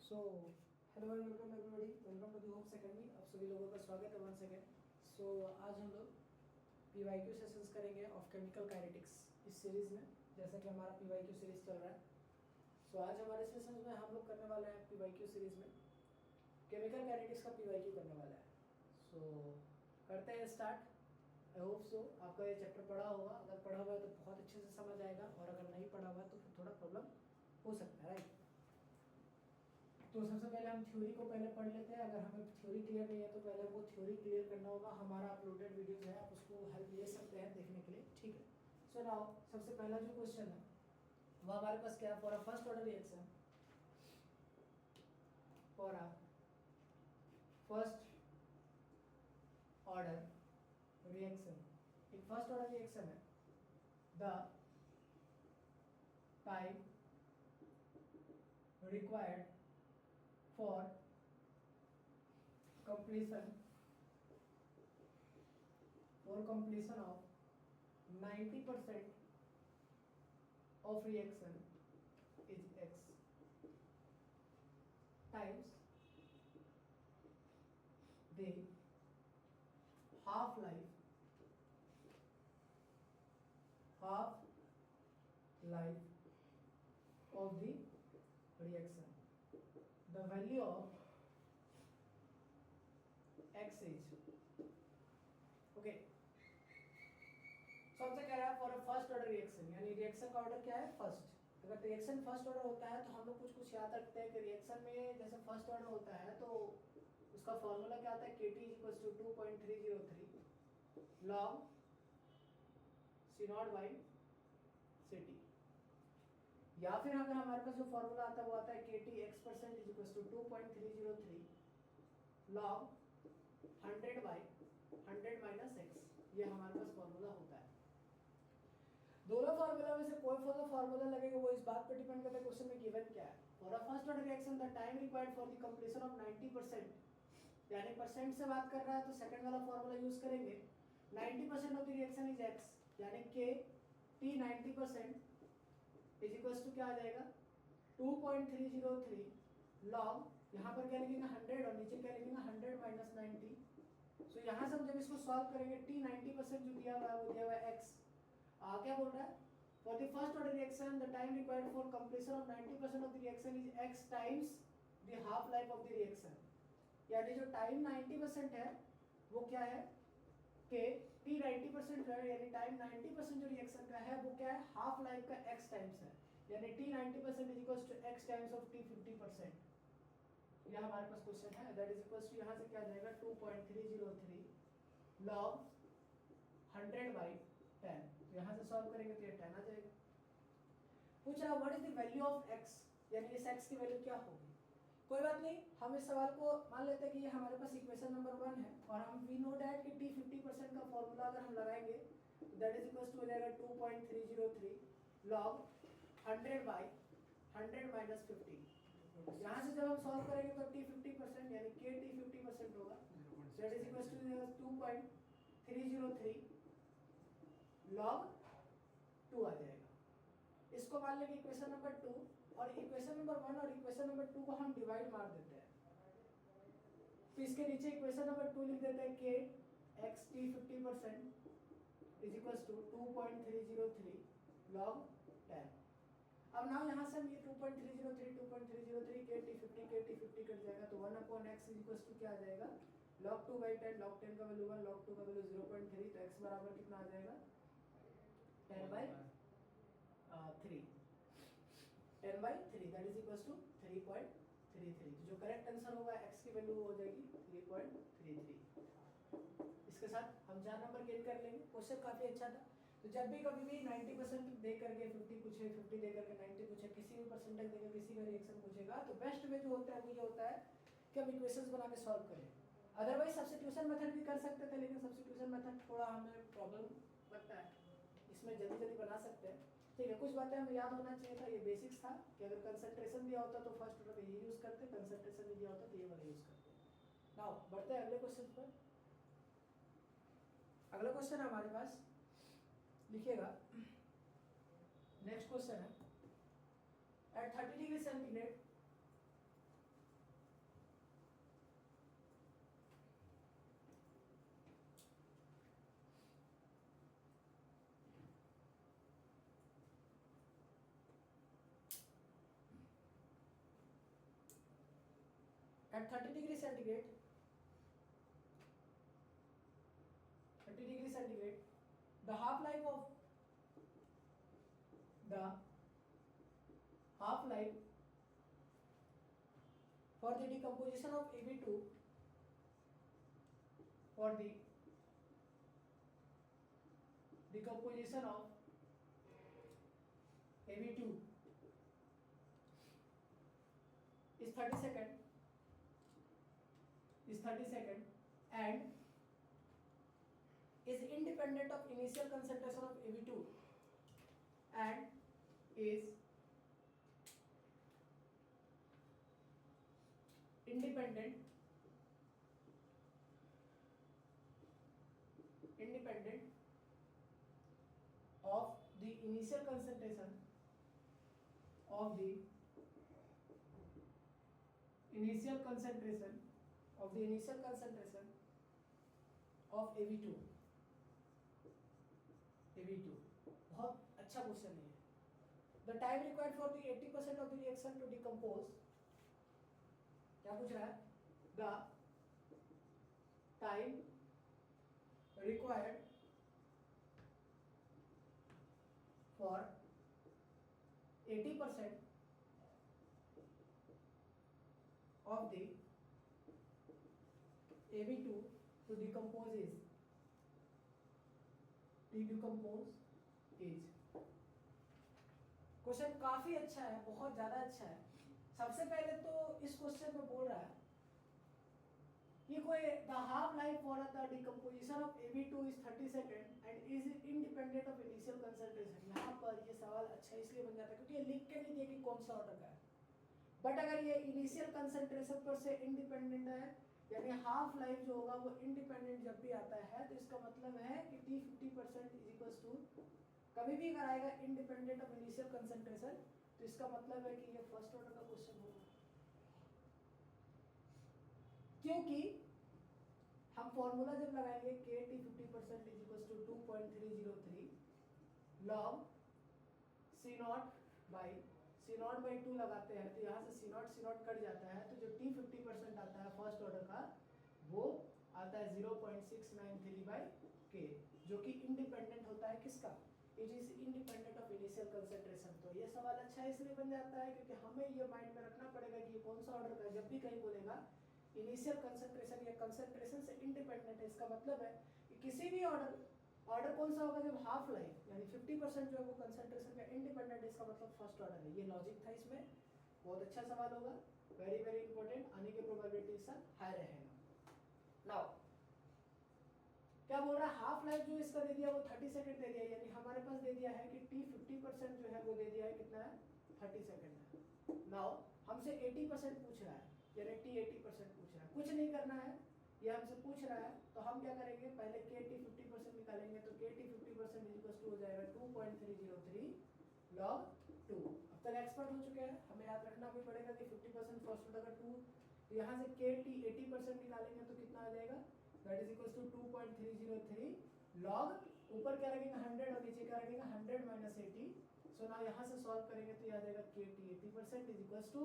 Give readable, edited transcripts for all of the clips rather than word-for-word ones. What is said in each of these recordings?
So hello and welcome everybody, welcome to the hope secondary. आप सभी लोगों का स्वागत है वंस अगेन। सो आज हम लोग पीवाईक्यू सेशंस करेंगे ऑफ केमिकल काइनेटिक्स इस सीरीज़ में, जैसा कि हमारा पीवाईक्यू सीरीज़ चल रहा है। सो आज हमारे सेशंस में हम लोग करने वाले हैं पीवाईक्यू सीरीज़ में केमिकल काइनेटिक्स का पीवाईक्यू करने वाला है। सो करते हैं स्टार्ट। आई होप सो आपका ये चैप्टर पढ़ा होगा। अगर पढ़ा हुआ है तो बहुत अच्छे से समझ आएगा, और अगर नहीं पढ़ा हुआ है तो फिर थोड़ा प्रॉब्लम हो सकता है, राइट। तो सबसे पहले हम थ्योरी को पहले पढ़ लेते हैं। अगर हमें थ्योरी क्लियर नहीं है तो पहले वो थ्योरी क्लियर करना होगा। हमारा अपलोडेड वीडियोस है, आप उसको हेल्प ले सकते हैं देखने के लिए, ठीक है। सो नाउ सबसे पहला जो क्वेश्चन है वो हमारे पास क्या है। For a first order reaction, for a first order reaction, एक फर्स्ट ऑर्डर रिएक्शन है। The time required for completion of 90% of reaction is x times the half life of the reaction. The value of x is okay. सो हमसे कह रहा है for a first order reaction, यानी reaction का order क्या है, first. अगर reaction first order होता है तो हम लोग कुछ याद रखते हैं कि रिएक्शन में जैसे फर्स्ट ऑर्डर होता है तो उसका फॉर्मूला क्या आता है, Kt = 2.303 log C0/Ct। या फिर अगर हमारे पास जो फॉर्मूला आता है वो आता है Kt x% = 2.303 log 100/100 - x। ये हमारे पास फॉर्मूला होता है। दोनों फॉर्मूला में से कोई सा फॉर्मूला लगेगा वो इस बात पर डिपेंड करता है क्वेश्चन में गिवन क्या है। For a first order reaction the time required for the completion of 90%, यानी परसेंट से बात कर रहा है तो सेकंड वाला फॉर्मूला यूज करेंगे। 90% of the reaction is x, यानी Kt 90% इज इक्वल्स टू क्या आ जाएगा, 2.303 log, यहाँ पर क्या लिखेंगे 100 और नीचे क्या लिखेंगे 100 - 90। सो यहाँ से हम जब इसको सॉल्व करेंगे t 90% जो दिया हुआ है वो दिया हुआ है x। क्या बोल रहा है, for the first order reaction the time required for completion of 90% of the reaction is x times the half life of the reaction, यानी जो टाइम 90% है वो क्या है कि t 90% है, यानी टाइम 90% जो रिएक्शन का है वो क्या है, हाफ लाइफ का x टाइम्स है, यानी t 90% is equals to x times of t 50%। यह हमारे पास क्वेश्चन है। दैट इज इक्वल्स टू यहाँ से क्या आ जाएगा 2.303 log 100/10। तो यहाँ से सॉल्व करेंगे तो ये 10 आ जाएगा। पूछ रहा what is the value of x, यानी इस x की वैल्यू क्या होगी। कोई बात नहीं, हम इस सवाल को मान लेते हैं कि ये हमारे पास इक्वेशन नंबर 1 है, और हम वी नो दैट कि t 50% का फॉर्मूला अगर हम लगाएंगे तो दैट इज इक्वल्स टू हो जाएगा 2.303 log 100/100 - 50। यहाँ से जब हम सॉल्व करेंगे तो t 50% यानी Kt 50% होगा, that is equals to 2.303 log 2 आ जाएगा। इसको मान लेंगे इक्वेशन नंबर 2, और इक्वेशन नंबर 1 और इक्वेशन नंबर 2 को हम डिवाइड मार देते हैं। तो इसके नीचे इक्वेशन नंबर 2 लिख देते हैं k x t 50% is equals to 2.303 log 10। अब ना यहाँ से हम ये 2.303 Kt 50 कट जाएगा तो 1/x इज इक्वल्स टू क्या आ जाएगा, log 2/10। log 10 का वैल्यू 1, log 2 का वैल्यू 0.3, तो x बराबर कितना आ जाएगा 10/3 दैट इज इक्वल्स टू 3.33। जो करेक्ट आंसर होगा x की वैल्यू हो जाएगी 3.33। इसके साथ हम 4 नंबर गेन कर लेंगे। क्वेश्चन काफी अच्छा था। तो जब भी कभी भी 90% दे करके 50 पूछे, 50 दे करके 90 पूछे, किसी भी परसेंटेज देकर किसी का रिएक्शन पूछेगा तो बेस्ट वे जो होता है वो ये होता है कि हम इक्वेशंस बना के सॉल्व करें। अदरवाइज सब्स्टिट्यूशन मेथड भी कर सकते थे, लेकिन सब्स्टिट्यूशन मेथड थोड़ा हमें प्रॉब्लम लगता है, इसमें जल्दी जल्दी बना सकते हैं। ठीक है, कुछ बातें हमें याद होना चाहिए था। ये बेसिक्स था कि अगर कंसंट्रेशन दिया होता तो फर्स्ट ऑर्डर में ये यूज करते, कंसंट्रेशन नहीं दिया होता तो ये वाला यूज करते। नाउ बढ़ते हैं अगले क्वेश्चन पर। अगला क्वेश्चन है हमारे पास, लिखिएगा। नेक्स्ट क्वेश्चन है, at 30 degree centigrade at 30 degree centigrade, 30 degree centigrade, the half-life for the decomposition of Ab2, for the decomposition of Ab2 is 30 second, and is independent of initial concentration of Ab2 and is independent of the initial concentration of the initial concentration of Ab2. बहुत अच्छा question है। The time required for the 80% of the reaction to decompose, क्या पूछ रहा है? The time required for 80% of the Ab2 to decompose is question काफी अच्छा है, बहुत ज्यादा अच्छा है। सबसे पहले तो इस क्वेश्चन में बोल रहा है कि कोई the half life for the decomposition of Ab2 is 30 second and is independent of initial concentration. यहाँ पर ये सवाल अच्छा इसलिए बन जाता है क्योंकि ये लिख के नहीं दिया कि कौन सा ऑर्डर का है, बट अगर ये इनिशियल कंसंट्रेशन पर से इंडिपेंडेंट है, यानी हाफ लाइफ जो होगा वो इंडिपेंडेंट जब भी आता है, तो इसका मतलब है कि T 50% इज इक्वल्स टू, कभी भी अगर आएगा इंडिपेंडेंट ऑफ इनिशियल कंसंट्रेशन, तो इसका मतलब है कि ये फर्स्ट ऑर्डर का क्वेश्चन होगा, क्योंकि हम फॉर्मूला जब लगाएंगे KT 50% is equals to 2.303 log C0 by 2 लगाते हैं, तो यहाँ से C0 कट जाता है, तो जो T 50% आता है फर्स्ट ऑर्डर का वो आता है 0.693 by K, जो कि इंडिपेंडेंट होता है किसका? It is independent of initial concentration. तो ये सवाल अच्छा इसलिए बन जाता है क्योंकि हमें ये माइंड में रखना पड़ेगा कि ये कौन सा ऑर्डर का है। जब भी कहीं बोलेगा इनिशियल कंसंट्रेशन या कंसंट्रेशन से इंडिपेंडेंट है, इसका मतलब है कि किसी भी ऑर्डर कौन सा होगा जब हाफ लाइफ यानी 50% जो है वो कंसंट्रेशन का इंडिपेंडेंट है, इसका मतलब फर्स्ट ऑर्डर है। ये लॉजिक था इसमें, बहुत अच्छा सवाल होगा, वेरी वेरी इंपॉर्टेंट, आने की प्रोबेबिलिटी इसका हाई रहेगा। नाउ क्या बोल रहा है, हाफ लाइफ जो इसका दे दिया वो 30 सेकंड दे दिया, यानी हमारे पास दे दिया है कि T 50% जो है वो दे दिया है, कितना है 30 सेकंड है। नाउ हमसे 80% पूछ रहा है, यानी T 80% पूछ रहा है, कुछ नहीं करना है, ये हमसे पूछ रहा है, तो हम क्या करेंगे, पहले KT 50% निकालेंगे, तो KT 50% इक्वल्स टू हो जाएगा 2.303 log 2। अब तक एक्सपर्ट हो चुके हैं, हमें याद रखना भी पड़ेगा कि 50% फर्स्ट ऑर्डर का 2, तो यहाँ से KT 80% निकालेंगे तो कितना आ जाएगा, that is equals to 2.303 log, ऊपर क्या रखेंगे 100 और नीचे क्या रखेंगे 100 माइनस 80। सो ना यहाँ से सॉल्व करेंगे तो आ जाएगा KT 80% is equals to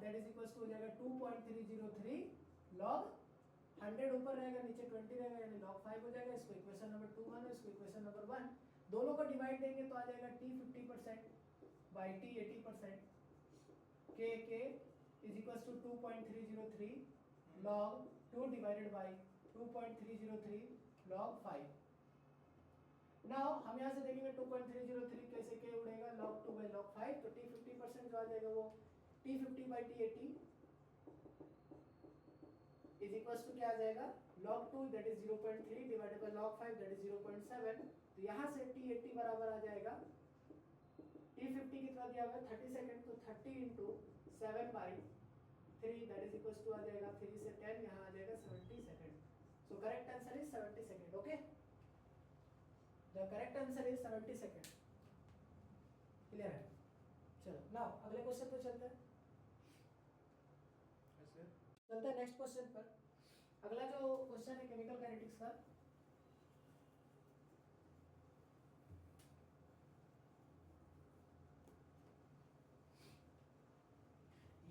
that is equals to हो जाएगा 2.303 log 100 ऊपर रहेगा नीचे 20 रहेगा, यानी log 5 हो जाएगा। इसको इक्वेशन नंबर 2 मानो, इसको इक्वेशन नंबर 1, दोनों को डिवाइड देंगे तो आ जाएगा T 50% by T 80%, K is equals to 2.303 log 2 divided by 2.303 log 5। Now हम यहाँ से देखेंगे 2.303 कैसे K उड़ेगा, log 2 बाई log 5, तो T 50% जो आ जाएगा वो T 50 by T 80 is equals to क्या आ जाएगा, log 2 that is 0.3 divided by log 5 that is 0.7। तो यहाँ से T 80 बराबर आ जाएगा, T 50 कितना दिया हुआ है 30 सेकंड, तो 30 into 7 by 3 that is equals to आ जाएगा 3 से 10, यहाँ आ जाएगा 70 second. So correct answer is 70 second. Okay, the correct answer is 70 second. Clear है? चलो नाउ अगले क्वेश्चन पे चलते हैं, चलते हैं नेक्स्ट क्वेश्चन पर। अगला जो क्वेश्चन है केमिकल काइनेटिक्स का,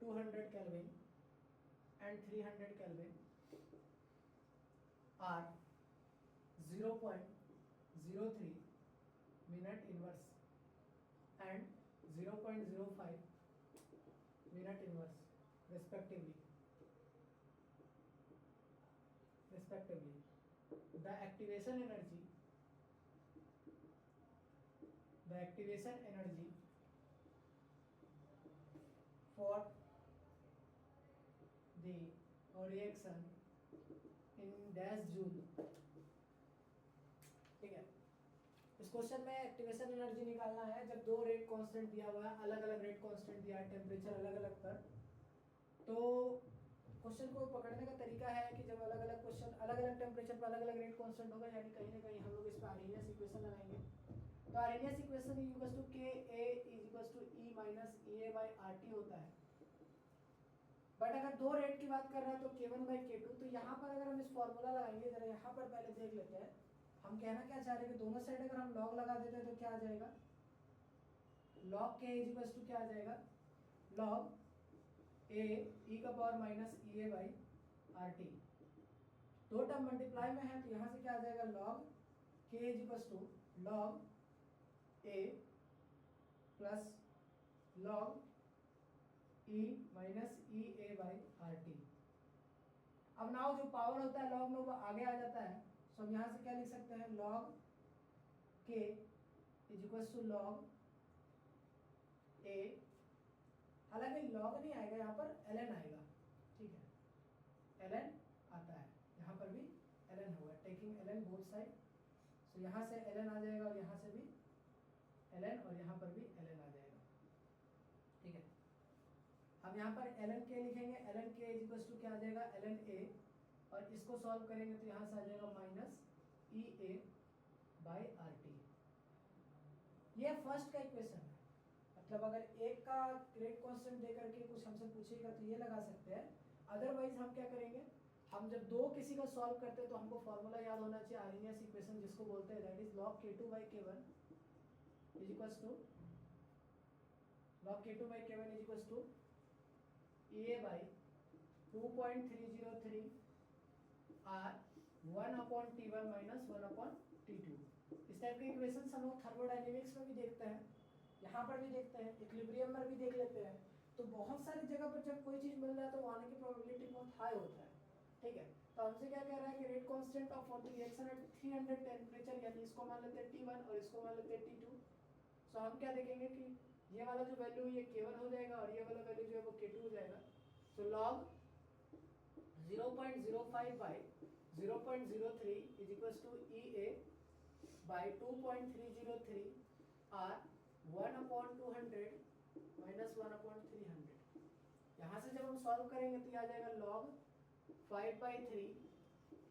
200 Kelvin and 300 Kelvin are 0.03 minute inverse and 0.05 minute inverse respectively. The activation energy for the reaction in dash joule। ठीक है, इस क्वेश्चन में एक्टिवेशन एनर्जी निकालना है जब दो रेट कांस्टेंट दिया हुआ है, अलग अलग रेट कांस्टेंट दिया है, टेम्परेचर अलग अलग पर। तो क्वेश्चन को पकड़ने का तरीका है कि जब अलग अलग क्वेश्चन अलग अलग टेम्परेचर पर अलग अलग रेट कांस्टेंट होगा, यानी कहीं ना कहीं हम लोग इस पर आर्हेनियस इक्वेशन लगाएंगे। तो Arrhenius equation equals to K A equals to E minus E A by R T होता है। बट अगर दो रेट की बात कर रहे हैं तो k1 बाई k2, तो यहाँ पर अगर हम इस फॉर्मूला लगाएंगे, जरा यहाँ पर पहले देख लेते हैं हम कहना क्या चाह रहे हैं कि दोनों साइड अगर हम लॉग लगा देते हैं तो क्या आ जाएगा, लॉग के इक्वल्स टू क्या आ जाएगा, लॉग ए ई का power minus E A by R T. दो टर्म मल्टीप्लाई में है तो यहाँ से क्या आ जाएगा, लॉग के equals to log A plus log e minus E A by R T. अब नाउ जो पावर होता है लॉग में वो आगे आ जाता है, सो हम यहाँ से क्या लिख सकते हैं, लॉग के इज इक्वल्स टू लॉग ए। हालांकि लॉग नहीं आएगा, यहाँ पर ln आएगा। ठीक है, ln आता है, यहाँ पर भी ln होगा, टेकिंग ln बोथ साइड। सो यहाँ से ln आ जाएगा और यहाँ से भी ln और यहाँ पर भी ln आ जाएगा। ठीक है, हम यहाँ पर ln के लिखेंगे, ln के इज इक्वल्स टू क्या आ जाएगा, ln a, और इसको सॉल्व करेंगे तो यहाँ से आ जाएगा minus E A by R T. ये फर्स्ट का इक्वेशन है, मतलब अगर एक का रेट कांस्टेंट दे करके कुछ हमसे पूछेगा तो ये लगा सकते हैं। अदरवाइज हम क्या करेंगे, हम जब दो किसी का सॉल्व करते हैं तो हमको फॉर्मूला याद होना चाहिए आर्हेनियस इक्वेशन, जिसको बोलते हैं दैट इज log k2 बाई k1 is equals to log k2 बाई k1 is equals to A by 2.303 R 1/T1 minus 1/T2। इस टाइप के इक्वेशंस हम लोग थर्मोडायनेमिक्स में भी देखते हैं, यहाँ पर भी देखते हैं, इक्विलिब्रियम में भी देख लेते हैं। तो बहुत सारी जगह पर जब कोई चीज़ मिल रहा है तो वो आने की प्रोबेबिलिटी बहुत हाई होता है। ठीक है, तो हमसे क्या कह रहा है कि rate constant of for the reaction at 300 temperature, यानी इसको मान लेते हैं T1 और इसको मान लेते हैं T2। सो हम क्या देखेंगे कि ये वाला जो वैल्यू ये k1 हो जाएगा और ये वाला वैल्यू जो है वो k2 हो जाएगा। So log 0.05 by 0.03 is equals to E A by 2.303 R 1/200 minus 1/300। यहाँ से जब हम सॉल्व करेंगे तो ये आ जाएगा log 5/3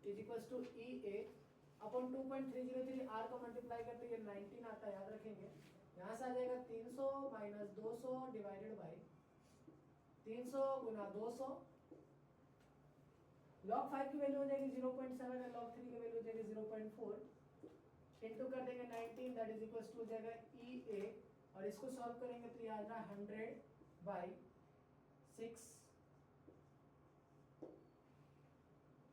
is equals to E A upon 2.303 R को मल्टीप्लाई करते ये 19 आता है, याद रखेंगे। यहाँ से आ जाएगा 300 minus 200 divided by 300 Guna 200। log 5 की वैल्यू हो जाएगी 0.7 और log 3 की वैल्यू हो जाएगी 0.4। इंटू कर देंगे 19, दैट इज इक्वल्स टू हो जाएगा ई ए, और इसको सॉल्व करेंगे तो ये आ जाएगा 100 बाई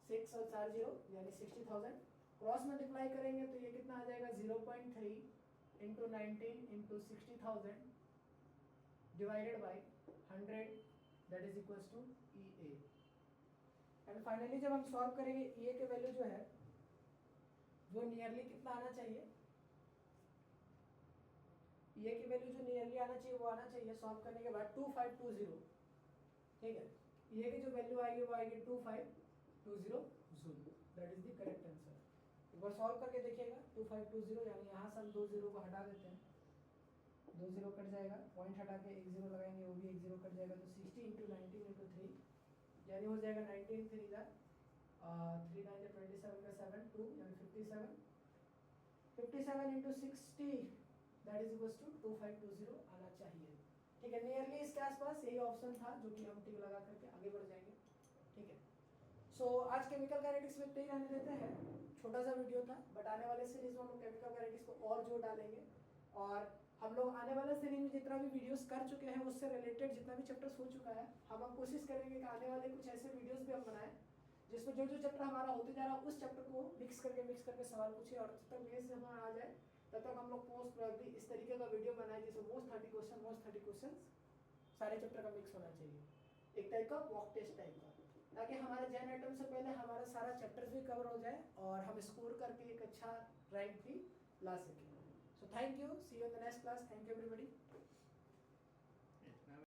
6 और 4 0 यानी 60,000। क्रॉस मल्टीप्लाई करेंगे तो ये कितना आ जाएगा 0.3 into 19 into 60,000 divided by 100, that is equals to E A. And finally जब हम सॉल्व करेंगे ई ए के वैल्यू जो है वो नियरली कितना आना चाहिए, ई ए की वैल्यू जो नियरली आना चाहिए वो आना चाहिए सॉल्व करने के बाद 2520। ठीक है, ई ए की जो वैल्यू आएगी वो आएगी 2520 joule, that is the correct answer. एक बार सॉल्व करके देखिएगा 2520, यानी यहाँ से हम 2 0 को हटा देते हैं, 2 0 कट जाएगा, पॉइंट हटा के 1 0 लगाएंगे वो भी 1 0 कट जाएगा, तो 60 इंटू 19 इंटू 3 यानी हो जाएगा 19 3 का 3 9 27 का 7 2 यानी 57, 57 into 60 that is equals to 2520 आना चाहिए। ठीक है, नियरली इसके आसपास यही ऑप्शन था जो कि हम टिक लगा करके आगे बढ़ जाएंगे। ठीक है, सो आज केमिकल काइनेटिक्स में इतना ही रहने देते हैं, छोटा सा वीडियो था, बट आने वाले सीरीज में हम लोग केमिकल काइनेटिक्स को और जोर डालेंगे, और हम लोग आने वाले सीरीज में जितना भी वीडियोस कर चुके हैं उससे रिलेटेड जितना भी चैप्टर्स हो चुका है, हम कोशिश करेंगे कि आने वाले कुछ ऐसे वीडियोस भी हम बनाएं जिसमें जो जो चैप्टर हमारा होते जा रहा है उस चैप्टर को मिक्स करके सवाल पूछे, और जब तक बेस हमारा आ जाए तब तक हम लोग मोस्ट प्रोबेबली इस तरीके का वीडियो बनाए जिसमें मोस्ट 30 क्वेश्चन सारे चैप्टर का मिक्स होना चाहिए, एक टाइप का मॉक टेस्ट टाइप का, ताकि हमारे जैन आइटम से पहले हमारा सारा चैप्टर्स भी कवर हो जाए और हम स्कोर करके एक अच्छा रैंक भी ला सकें। So thank you, see you in the next class, thank you everybody.